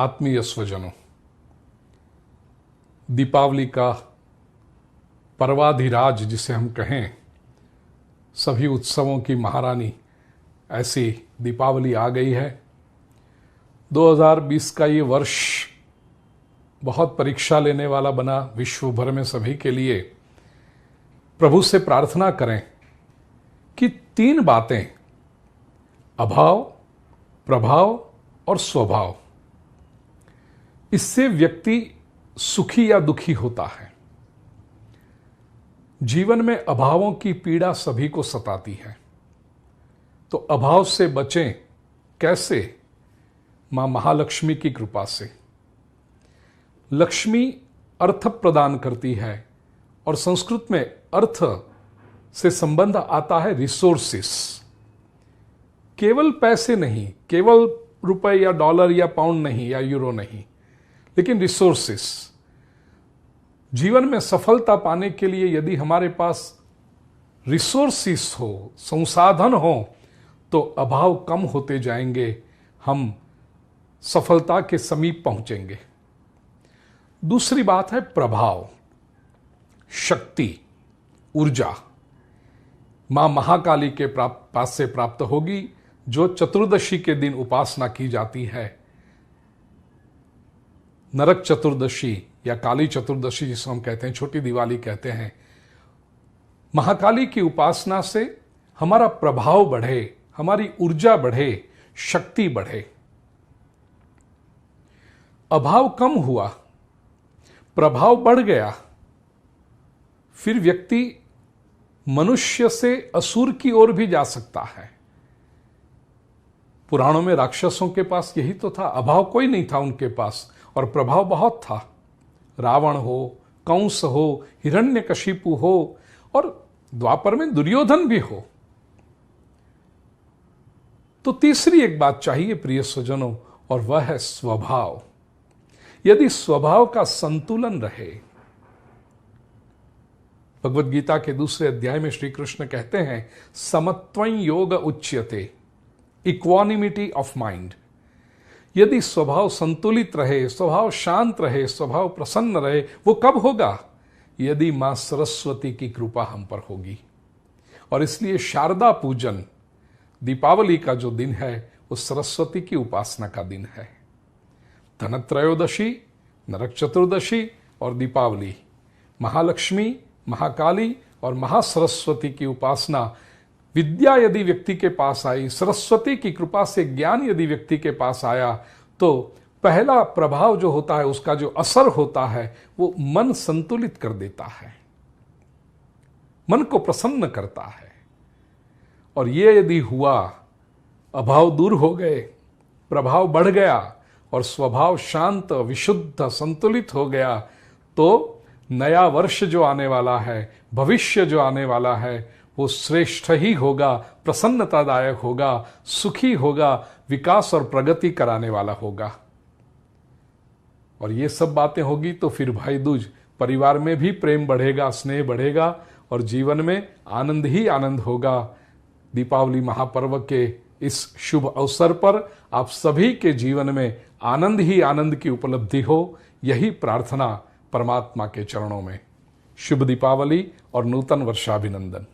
आत्मीय स्वजनों, दीपावली का पर्वाधिराज जिसे हम कहें, सभी उत्सवों की महारानी, ऐसी दीपावली आ गई है। 2020 का ये वर्ष बहुत परीक्षा लेने वाला बना विश्व भर में सभी के लिए। प्रभु से प्रार्थना करें कि 3 बातें, अभाव, प्रभाव और स्वभाव, इससे व्यक्ति सुखी या दुखी होता है। जीवन में अभावों की पीड़ा सभी को सताती है, तो अभाव से बचें कैसे? मां महालक्ष्मी की कृपा से। लक्ष्मी अर्थ प्रदान करती है और संस्कृत में अर्थ से संबंध आता है रिसोर्सेस। केवल पैसे नहीं, केवल रुपए या डॉलर या पाउंड नहीं या यूरो नहीं, लेकिन रिसोर्सेस। जीवन में सफलता पाने के लिए यदि हमारे पास रिसोर्सेस हो, संसाधन हो, तो अभाव कम होते जाएंगे, हम सफलता के समीप पहुंचेंगे। दूसरी बात है प्रभाव, शक्ति, ऊर्जा। मां महाकाली के पास से प्राप्त होगी, जो चतुर्दशी के दिन उपासना की जाती है। नरक चतुर्दशी या काली चतुर्दशी जिसे हम कहते हैं, छोटी दिवाली कहते हैं। महाकाली की उपासना से हमारा प्रभाव बढ़े, हमारी ऊर्जा बढ़े, शक्ति बढ़े। अभाव कम हुआ, प्रभाव बढ़ गया, फिर व्यक्ति मनुष्य से असुर की ओर भी जा सकता है। पुराणों में राक्षसों के पास यही तो था, अभाव कोई नहीं था उनके पास और प्रभाव बहुत था। रावण हो, कंस हो, हिरण्यकशिपु हो और द्वापर में दुर्योधन भी हो। तो तीसरी एक बात चाहिए प्रिय स्वजनों, और वह है स्वभाव। यदि स्वभाव का संतुलन रहे, भगवद गीता के दूसरे अध्याय में श्री कृष्ण कहते हैं, समत्वं योग उच्यते, इक्वानिमिटी ऑफ माइंड। यदि स्वभाव संतुलित रहे, स्वभाव शांत रहे, स्वभाव प्रसन्न रहे, वो कब होगा? यदि मां सरस्वती की कृपा हम पर होगी। और इसलिए शारदा पूजन, दीपावली का जो दिन है, वो सरस्वती की उपासना का दिन है। धनत्रयोदशी, नरक चतुर्दशी और दीपावली, महालक्ष्मी, महाकाली और महासरस्वती की उपासना। विद्या यदि व्यक्ति के पास आई, सरस्वती की कृपा से ज्ञान यदि व्यक्ति के पास आया, तो पहला प्रभाव जो होता है, उसका जो असर होता है, वो मन संतुलित कर देता है, मन को प्रसन्न करता है। और ये यदि हुआ, अभाव दूर हो गए, प्रभाव बढ़ गया और स्वभाव शांत, विशुद्ध, संतुलित हो गया, तो नया वर्ष जो आने वाला है, भविष्य जो आने वाला है, वो श्रेष्ठ ही होगा, प्रसन्नतादायक होगा, सुखी होगा, विकास और प्रगति कराने वाला होगा। और ये सब बातें होगी तो फिर भाई दूज, परिवार में भी प्रेम बढ़ेगा, स्नेह बढ़ेगा और जीवन में आनंद ही आनंद होगा। दीपावली महापर्व के इस शुभ अवसर पर आप सभी के जीवन में आनंद ही आनंद की उपलब्धि हो, यही प्रार्थना परमात्मा के चरणों में। शुभ दीपावली और नूतन वर्षाभिनंदन।